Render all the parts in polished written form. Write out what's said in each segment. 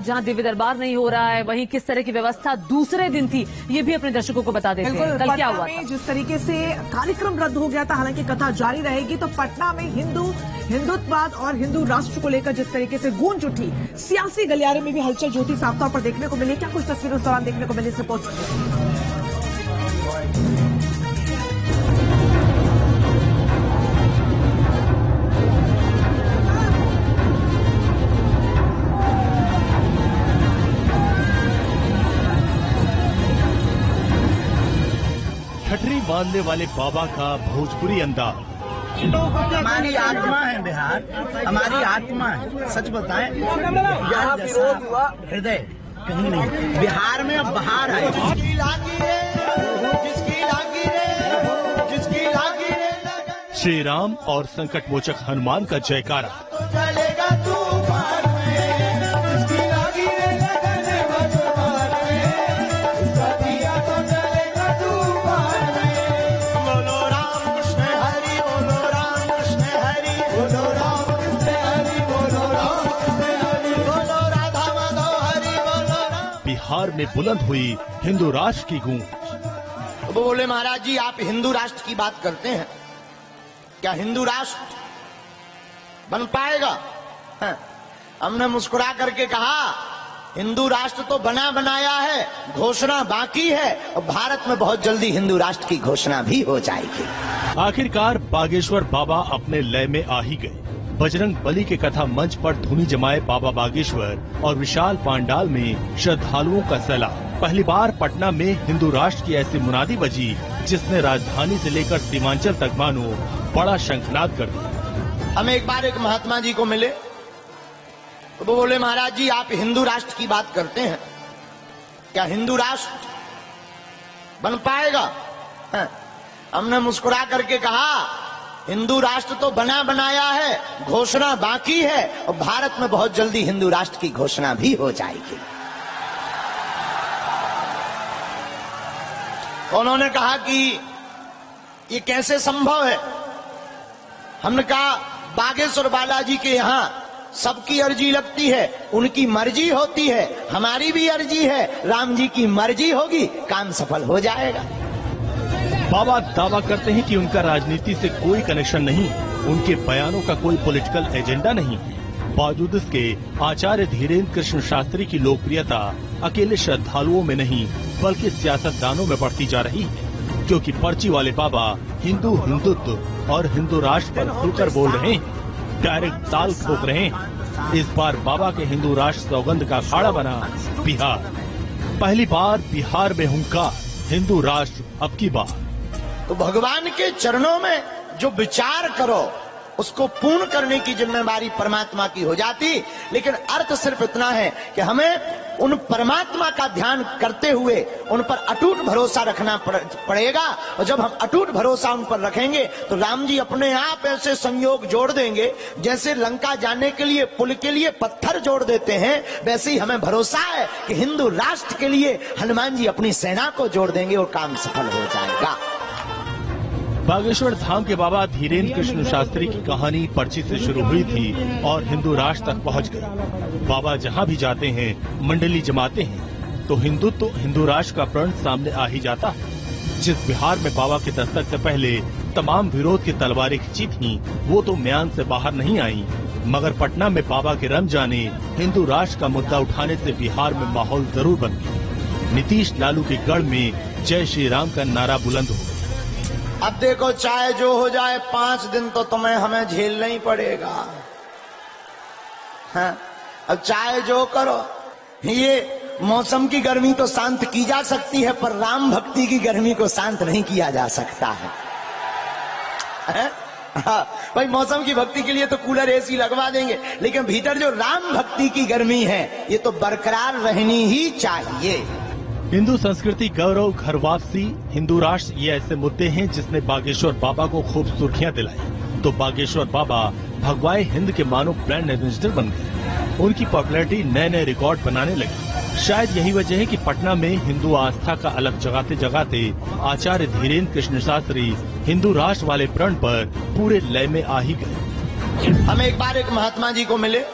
जहां दिव्य दरबार नहीं हो रहा है, वहीं किस तरह की व्यवस्था दूसरे दिन थी, ये भी अपने दर्शकों को बता देते हैं। कल क्या हुआ था? जिस तरीके से कार्यक्रम रद्द हो गया था, हालांकि कथा जारी रहेगी, तो पटना में हिंदुत्ववाद और हिंदू राष्ट्र को लेकर जिस तरीके से गूंज उठी, सियासी गलियारे में भी हलचल जो थी साफ तौर पर देखने को मिली। क्या कुछ तस्वीरें उस दौरान देखने को मिली, इस रिपोर्ट। छठरी बांधने वाले बाबा का भोजपुरी अंदाज। हमारी आत्मा है बिहार, हमारी आत्मा है। सच बताएं, बिहार जैसा हृदय कहीं नहीं। बिहार में अब बहार है। श्री राम और संकट मोचक हनुमान का जयकारा। बिहार में बुलंद हुई हिंदू राष्ट्र की गूंज। वो बोले, महाराज जी आप हिंदू राष्ट्र की बात करते हैं, क्या हिंदू राष्ट्र बन पाएगा? हमने मुस्कुरा करके कहा, हिंदू राष्ट्र तो बना बनाया है, घोषणा बाकी है और भारत में बहुत जल्दी हिंदू राष्ट्र की घोषणा भी हो जाएगी। आखिरकार बागेश्वर बाबा अपने लय में आ ही गए। बजरंग बली के कथा मंच पर धुनी जमाए बाबा बागेश्वर और विशाल पांडाल में श्रद्धालुओं का सैलाब। पहली बार पटना में हिंदू राष्ट्र की ऐसी मुनादी बजी जिसने राजधानी से लेकर सीमांचल तक मानो बड़ा शंखनाद कर दिया। हम एक बार एक महात्मा जी को मिले, तो वो बोले, महाराज जी आप हिंदू राष्ट्र की बात करते हैं, क्या हिंदू राष्ट्र बन पाएगा? हमने मुस्कुरा करके कहा, हिंदू राष्ट्र तो बना बनाया है, घोषणा बाकी है और भारत में बहुत जल्दी हिंदू राष्ट्र की घोषणा भी हो जाएगी। उन्होंने कहा कि ये कैसे संभव है? हमने कहा, बागेश्वर बालाजी के यहाँ सबकी अर्जी लगती है, उनकी मर्जी होती है, हमारी भी अर्जी है, राम जी की मर्जी होगी, काम सफल हो जाएगा। बाबा दावा करते हैं कि उनका राजनीति से कोई कनेक्शन नहीं, उनके बयानों का कोई पॉलिटिकल एजेंडा नहीं। बावजूद इसके आचार्य धीरेन्द्र कृष्ण शास्त्री की लोकप्रियता अकेले श्रद्धालुओं में नहीं बल्कि सियासतदानों में बढ़ती जा रही है, क्योंकि पर्ची वाले बाबा हिंदुत्व और हिंदू राष्ट्र पर खुलकर बोल रहे हैं, डायरेक्ट ताल ठोक रहे हैं। इस बार बाबा के हिंदू राष्ट्र सौगंध का अखाड़ा बना बिहार। पहली बार बिहार में हुंकार, हिंदू राष्ट्र अब की बात। तो भगवान के चरणों में जो विचार करो उसको पूर्ण करने की जिम्मेदारी परमात्मा की हो जाती, लेकिन अर्थ सिर्फ इतना है कि हमें उन परमात्मा का ध्यान करते हुए उन पर अटूट भरोसा रखना पड़ेगा। और जब हम अटूट भरोसा उन पर रखेंगे तो राम जी अपने आप ऐसे संयोग जोड़ देंगे, जैसे लंका जाने के लिए पुल के लिए पत्थर जोड़ देते हैं, वैसे ही हमें भरोसा है कि हिंदू राष्ट्र के लिए हनुमान जी अपनी सेना को जोड़ देंगे और काम सफल हो जाएगा। बागेश्वर धाम के बाबा धीरेन्द्र कृष्ण शास्त्री की कहानी पर्ची से शुरू हुई थी और हिंदू राष्ट्र तक पहुंच गई। बाबा जहां भी जाते हैं, मंडली जमाते हैं, तो हिंदुत्व हिंदू राष्ट्र का प्रण सामने आ ही जाता है। जिस बिहार में बाबा के दस्तक से पहले तमाम विरोध की तलवारें खिंची थीं, वो तो म्यान से बाहर नहीं आई, मगर पटना में बाबा के रम जाने, हिंदू राष्ट्र का मुद्दा उठाने से बिहार में माहौल जरूर बन गया। नीतीश लालू के गढ़ में जय श्री राम का नारा बुलंद हो। अब देखो, चाहे जो हो जाए 5 दिन तो तुम्हें हमें झेलना ही पड़ेगा। अब चाहे जो करो, ये मौसम की गर्मी तो शांत की जा सकती है, पर राम भक्ति की गर्मी को शांत नहीं किया जा सकता है। भाई मौसम की भक्ति के लिए तो कूलर एसी लगवा देंगे, लेकिन भीतर जो राम भक्ति की गर्मी है ये तो बरकरार रहनी ही चाहिए। हिंदू संस्कृति, गौरव, घर वापसी, हिंदू राष्ट्र, ये ऐसे मुद्दे हैं जिसने बागेश्वर बाबा को खूब सुर्खियां दिलाई। तो बागेश्वर बाबा भगवाए हिंद के मानो ब्रांड एम्बेसडर बन गए। उनकी पॉपुलैरिटी नए नए रिकॉर्ड बनाने लगी। शायद यही वजह है कि पटना में हिंदू आस्था का अलग जगाते जगाते आचार्य धीरेन्द्र कृष्ण शास्त्री हिंदू राष्ट्र वाले प्रण पर पूरे लय में आ ही गए। हम एक बार एक महात्मा जी को मिले,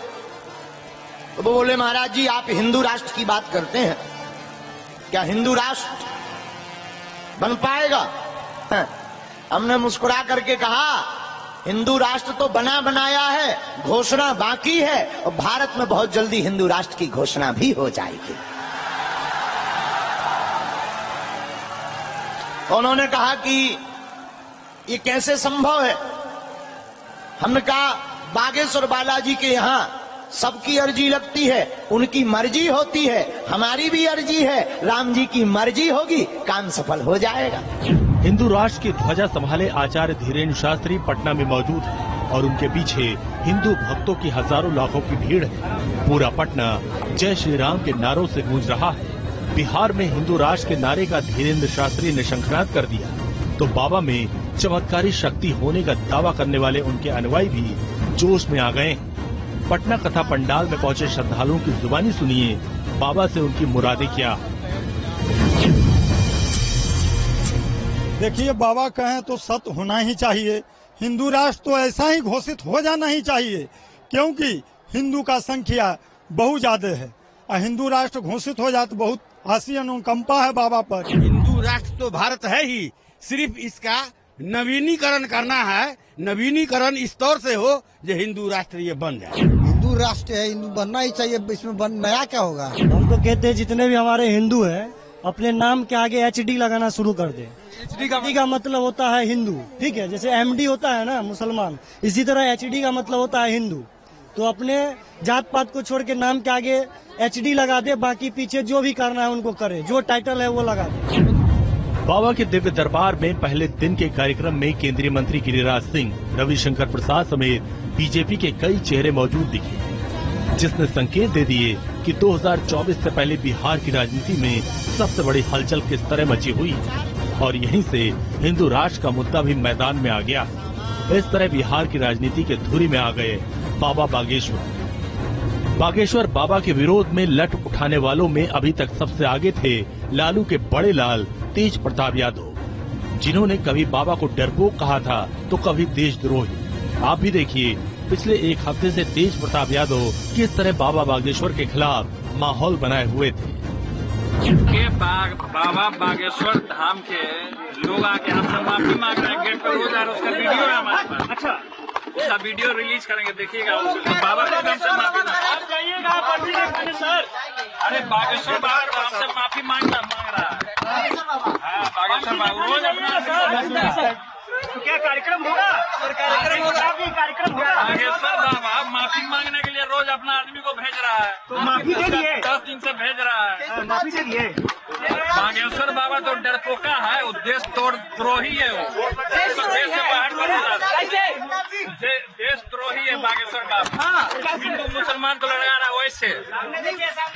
तो वो बोले महाराज जी आप हिंदू राष्ट्र की बात करते हैं, क्या हिंदू राष्ट्र बन पाएगा? हमने मुस्कुरा करके कहा हिंदू राष्ट्र तो बना बनाया है, घोषणा बाकी है और भारत में बहुत जल्दी हिंदू राष्ट्र की घोषणा भी हो जाएगी। उन्होंने कहा कि ये कैसे संभव है? हमने कहा बागेश्वर बालाजी के यहां सबकी अर्जी लगती है, उनकी मर्जी होती है, हमारी भी अर्जी है, राम जी की मर्जी होगी, काम सफल हो जाएगा। हिंदू राष्ट्र की ध्वजा संभाले आचार्य धीरेन्द्र शास्त्री पटना में मौजूद है और उनके पीछे हिंदू भक्तों की हजारों लाखों की भीड़ है। पूरा पटना जय श्री राम के नारों से गूंज रहा है। बिहार में हिंदू राष्ट्र के नारे का धीरेन्द्र शास्त्री ने शंखनाद कर दिया तो बाबा में चमत्कारी शक्ति होने का दावा करने वाले उनके अनुयायी भी जोश में आ गए। पटना कथा पंडाल में पहुंचे श्रद्धालुओं की जुबानी सुनिए, बाबा से उनकी मुरादें क्या। देखिए, बाबा कहें तो सत्य होना ही चाहिए। हिंदू राष्ट्र तो ऐसा ही घोषित हो जाना ही चाहिए, क्योंकि हिंदू का संख्या बहुत ज्यादा है और हिंदू राष्ट्र घोषित हो जाए तो बहुत हंसी अनुकंपा है बाबा पर। हिंदू राष्ट्र तो भारत है ही, सिर्फ इसका नवीनीकरण करना है। नवीनीकरण इस तौर से हो जो हिंदू राष्ट्र ये बन जाए। हिंदू राष्ट्र है, हिंदू बनना ही चाहिए, इसमें नया क्या होगा? हम तो कहते हैं जितने भी हमारे हिंदू हैं अपने नाम के आगे एचडी लगाना शुरू कर दे। एचडी का मतलब होता है हिंदू, ठीक है? जैसे एमडी होता है ना मुसलमान, इसी तरह एचडी का मतलब होता है हिंदू। तो अपने जात पात को छोड़ के नाम के आगे एचडी लगा दे, बाकी पीछे जो भी करना है उनको करे, जो टाइटल है वो लगा दे। बाबा के दिव्य दरबार में पहले दिन के कार्यक्रम में केंद्रीय मंत्री गिरिराज सिंह, रविशंकर प्रसाद समेत बीजेपी के कई चेहरे मौजूद दिखे, जिसने संकेत दे दिए कि 2024 से पहले बिहार की राजनीति में सबसे बड़ी हलचल किस तरह मची हुई और यहीं से हिंदू राष्ट्र का मुद्दा भी मैदान में आ गया। इस तरह बिहार की राजनीति के धुरी में आ गए बाबा बागेश्वर बाबा के विरोध में लट उठाने वालों में अभी तक सबसे आगे थे लालू के बड़े लाल तेज प्रताप यादव, जिन्होंने कभी बाबा को डरपोक कहा था तो कभी देशद्रोही। आप भी देखिए पिछले एक हफ्ते से तेज प्रताप यादव किस तरह बाबा बागेश्वर के खिलाफ माहौल बनाए हुए थे। बाबा बागेश्वर धाम के लोग आके हमसे माफी मांग रहे हैं, गेट पर रोज आ रहा है, उसका वीडियो है हमारे पास। अच्छा, उसका वीडियो रिलीज करेंगे, देखिएगा। बाबा के हमसे माफी आप जाइएगा सर। अरे बागेश्वर बाबा हमसे माफी मांग रहा है। हाँ, बागेश्वर बाबा रोज अपना तो क्या कार्यक्रम होगा? कार्यक्रम होगा। बागेश्वर बाबा माफी मांगने के लिए रोज अपना आदमी को भेज रहा है, तो माफी दे दिए। 10 दिन से भेज रहा है, माफी दे दिए। बागेश्वर बाबा तो डरपोका है, उद्देश्य द्रोही है, वो देश से बाहर देशद्रोही है बागेश्वर बाबा। हिंदू मुसलमान को लड़वा रहा है, वैसे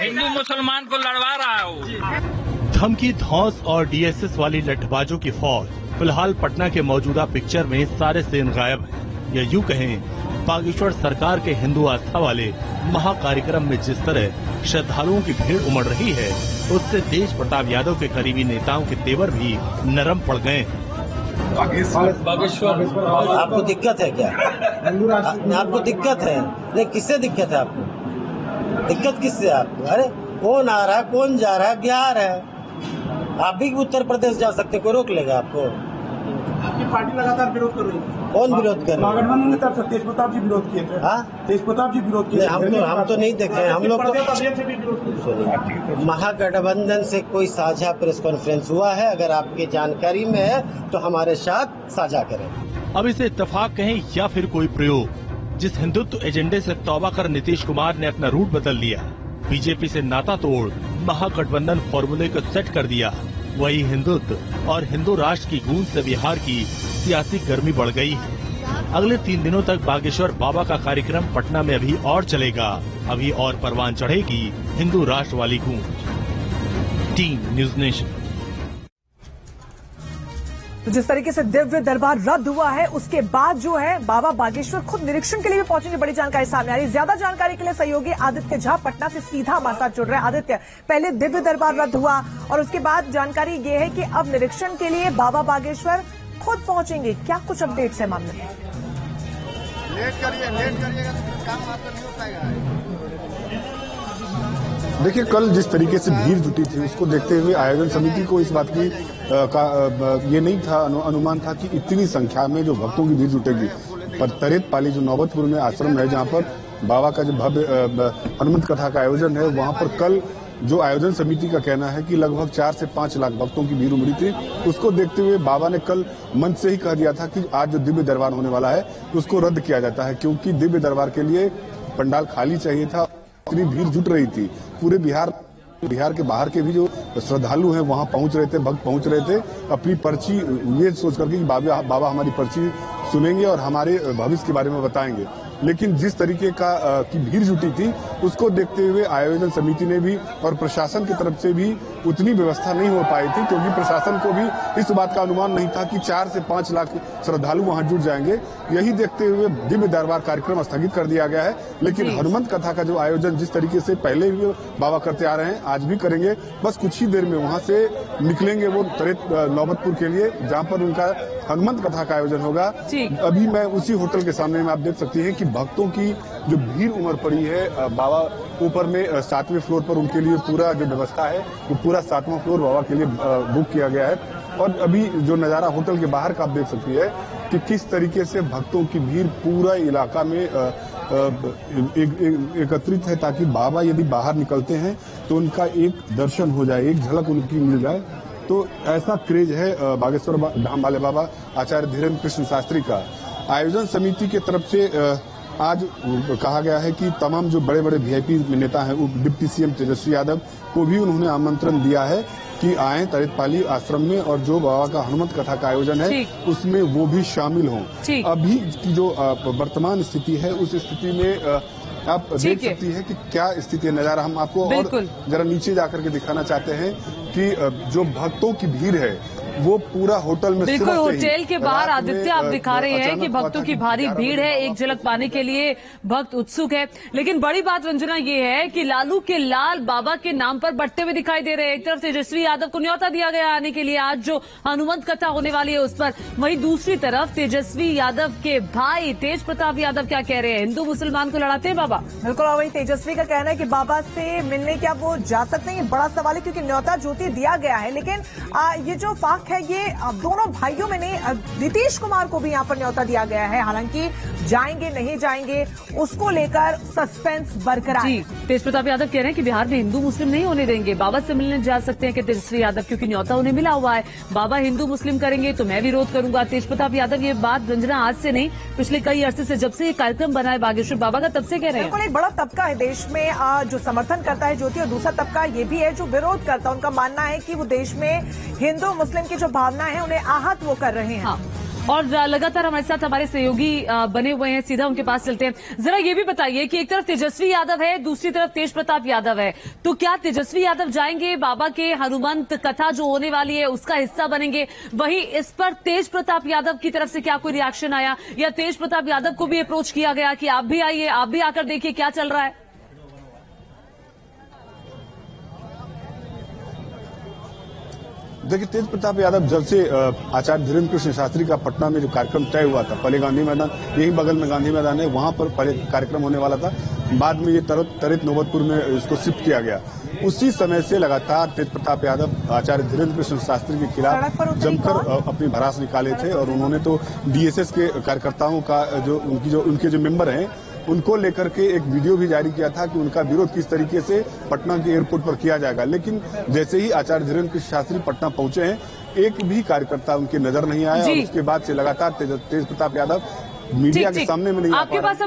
हिंदू मुसलमान को लड़वा रहा है वो। धमकी, धौंस और डीएसएस वाली लठबाजों की फौज फिलहाल पटना के मौजूदा पिक्चर में सारे सीन गायब हैं। या यूं कहें बागेश्वर सरकार के हिंदू आस्था वाले महाकार्यक्रम में जिस तरह श्रद्धालुओं की भीड़ उमड़ रही है, उससे तेज प्रताप यादव के करीबी नेताओं के तेवर भी नरम पड़ गए हैं। बागेश्वर आपको दिक्कत है क्या? आपको दिक्कत है? नहीं, किससे दिक्कत है आपको? दिक्कत किससे है आपको? अरे कौन आ रहा है, कौन जा रहा है? बिहार है, आप भी उत्तर प्रदेश जा सकते, कोई रोक लेगा आपको? आपकी पार्टी लगातार विरोध कर रही है। कौन विरोध कर रहा है? गठबंधन की तरफ से तेज प्रताप जी विरोध किए थे। हाँ, तेज प्रताप जी विरोध किए। हम तो नहीं देखे, हम लोग महागठबंधन से कोई साझा प्रेस कॉन्फ्रेंस हुआ है? अगर आपकी जानकारी में है तो हमारे साथ साझा करें। अब इसे इत्तेफाक कहें या फिर कोई प्रयोग, जिस हिंदुत्व एजेंडे से तौबा कर नीतीश कुमार ने अपना रूट बदल लिया, बीजेपी से नाता तोड़ महागठबंधन फॉर्मूले को सेट कर दिया, वही हिंदुत्व और हिंदू राष्ट्र की गूंज से बिहार की सियासी गर्मी बढ़ गई है। अगले 3 दिनों तक बागेश्वर बाबा का कार्यक्रम पटना में अभी और चलेगा, अभी और परवान चढ़ेगी हिंदू राष्ट्र वाली गूंज। Team news nation. तो जिस तरीके से दिव्य दरबार रद्द हुआ है, उसके बाद जो है बाबा बागेश्वर खुद निरीक्षण के लिए भी पहुंचेंगे, बड़ी जानकारी सामने आ रही है। ज्यादा जानकारी के लिए सहयोगी आदित्य झा पटना से सीधा हमारे साथ जुड़ रहे हैं। आदित्य, पहले दिव्य दरबार रद्द हुआ और उसके बाद जानकारी ये है कि अब निरीक्षण के लिए बाबा बागेश्वर खुद पहुंचेंगे, क्या कुछ अपडेट्स है मामले में? लेट करिएगा तो काम आपका नहीं हो पाएगा। देखिए, कल जिस तरीके से भीड़ जुटी थी उसको देखते हुए आयोजन समिति को इस बात की ये नहीं था, अनुमान था कि इतनी संख्या में जो भक्तों की भीड़ जुटेगी। पर तरेत पाली जो नौबतपुर में आश्रम है, जहां पर बाबा का जो भव्य हनुमत कथा का आयोजन है, वहां पर कल जो आयोजन समिति का कहना है कि लगभग 4 से 5 लाख भक्तों की भीड़ उमड़ी थी। उसको देखते हुए बाबा ने कल मंच से ही कह दिया था कि आज जो दिव्य दरबार होने वाला है उसको रद्द किया जाता है, क्योंकि दिव्य दरबार के लिए पंडाल खाली चाहिए था। इतनी भीड़ जुट रही थी, पूरे बिहार के बाहर के भी जो श्रद्धालु हैं वहां पहुंच रहे थे, भक्त पहुंच रहे थे अपनी पर्ची ये सोच करके कि बाबा हमारी पर्ची सुनेंगे और हमारे भविष्य के बारे में बताएंगे। लेकिन जिस तरीके की भीड़ जुटी थी उसको देखते हुए आयोजन समिति ने भी और प्रशासन की तरफ से भी उतनी व्यवस्था नहीं हो पाई थी, क्योंकि प्रशासन को भी इस बात का अनुमान नहीं था कि 4 से 5 लाख श्रद्धालु वहां जुट जाएंगे। यही देखते हुए दिव्य दरबार कार्यक्रम स्थगित कर दिया गया है। लेकिन हनुमत कथा का जो आयोजन जिस तरीके से पहले भी बाबा करते आ रहे हैं, आज भी करेंगे। बस कुछ ही देर में वहां से निकलेंगे वो तरेत नौबतपुर के लिए, जहाँ पर उनका हनुमत कथा का आयोजन होगा। अभी मैं उसी होटल के सामने में आप देख सकती हैं कि भक्तों की जो भीड़ उमड़ पड़ी है। बाबा ऊपर में 7वें फ्लोर पर उनके लिए पूरा जो व्यवस्था है वो पूरा 7वां फ्लोर बाबा के लिए बुक किया गया है। और अभी जो नजारा होटल के बाहर का आप देख सकती है कि किस तरीके से भक्तों की भीड़ पूरा इलाका में एकत्रित है, ताकि बाबा यदि बाहर निकलते हैं तो उनका एक दर्शन हो जाए, एक झलक उनकी मिल जाए। तो ऐसा क्रेज है बागेश्वर धाम वाले बाबा आचार्य धीरेन्द्र कृष्ण शास्त्री का। आयोजन समिति की तरफ से आज कहा गया है कि तमाम जो बड़े बड़े वीआईपी नेता हैं, डिप्टी सीएम तेजस्वी यादव को भी उन्होंने आमंत्रण दिया है कि आए तरेत पाली आश्रम में और जो बाबा का हनुमत कथा का आयोजन है उसमें वो भी शामिल हों। अभी की जो वर्तमान स्थिति है उस स्थिति में आप देख सकती है कि क्या स्थिति है। नजारा हम आपको और जरा नीचे जाकर के दिखाना चाहते हैं कि जो भक्तों की भीड़ है वो पूरा होटल में बिल्कुल होटल के बाहर आदित्य आप दिखा रहे हैं कि भक्तों की भारी भीड़ है, एक झलक पाने के लिए भक्त उत्सुक है। लेकिन बड़ी बात रंजना ये है कि लालू के लाल बाबा के नाम पर बढ़ते हुए दिखाई दे रहे हैं। एक तरफ तेजस्वी यादव को न्योता दिया गया आने के लिए आज जो हनुमत कथा होने वाली है उस पर, वहीं दूसरी तरफ तेजस्वी यादव के भाई तेज प्रताप यादव क्या कह रहे हैं, हिंदू मुसलमान को लड़ाते हैं बाबा। बिल्कुल, और वही तेजस्वी का कहना है कि बाबा से मिलने क्या वो जा सकते हैं, बड़ा सवाल है, क्योंकि न्योता ज्योति दिया गया है। लेकिन ये जो फाक है ये दोनों भाइयों में नहीं, नीतीश कुमार को भी यहाँ पर न्योता दिया गया है। हालांकि जाएंगे नहीं जाएंगे उसको लेकर सस्पेंस बरकरार। जी, तेज प्रताप यादव कह रहे हैं कि बिहार में हिंदू मुस्लिम नहीं होने देंगे, बाबा से मिलने जा सकते हैं कि तेजस्वी यादव, क्योंकि न्योता उन्हें मिला हुआ है। बाबा हिंदू मुस्लिम करेंगे तो मैं विरोध करूंगा। तेज प्रताप यादव ये बात रंजना आज से नहीं, पिछले कई अरसे से जब से ये कार्यक्रम बना है बागेश्वर बाबा का, तब से कह रहे हैं। बिल्कुल, एक बड़ा तबका है देश में जो समर्थन करता है ज्योति, और दूसरा तबका ये भी है जो विरोध करता है। उनका मानना है कि वो देश में हिंदू मुस्लिम की जो भावना है उन्हें आहत वो कर रहे हैं। और लगातार हमारे साथ हमारे सहयोगी बने हुए हैं, सीधा उनके पास चलते हैं। जरा ये भी बताइए कि एक तरफ तेजस्वी यादव है, दूसरी तरफ तेज प्रताप यादव है, तो क्या तेजस्वी यादव जाएंगे बाबा के हनुमंत कथा जो होने वाली है उसका हिस्सा बनेंगे? वहीं इस पर तेज प्रताप यादव की तरफ से क्या कोई रिएक्शन आया, या तेज प्रताप यादव को भी अप्रोच किया गया कि आप भी आइए, आप भी आकर देखिए क्या चल रहा है? देखिए, तेज प्रताप यादव जब से आचार्य धीरेन्द्र कृष्ण शास्त्री का पटना में जो कार्यक्रम तय हुआ था, पहले गांधी मैदान, यही बगल में गांधी मैदान है, वहां पर पहले कार्यक्रम होने वाला था, बाद में ये तरेत नौबतपुर में इसको शिफ्ट किया गया। उसी समय से लगातार तेज प्रताप यादव आचार्य धीरेन्द्र कृष्ण शास्त्री के खिलाफ जमकर अपनी भड़ास निकाले थे। और उन्होंने तो डीएसएस के कार्यकर्ताओं का उनके जो मेंबर हैं उनको लेकर के एक वीडियो भी जारी किया था कि उनका विरोध किस तरीके से पटना के एयरपोर्ट पर किया जाएगा। लेकिन जैसे ही आचार्य धीरेन्द्र कृष्ण शास्त्री पटना पहुंचे हैं, एक भी कार्यकर्ता उनके नजर नहीं आया, और उसके बाद से लगातार तेज प्रताप यादव मीडिया के सामने में नहीं आ पा रहे।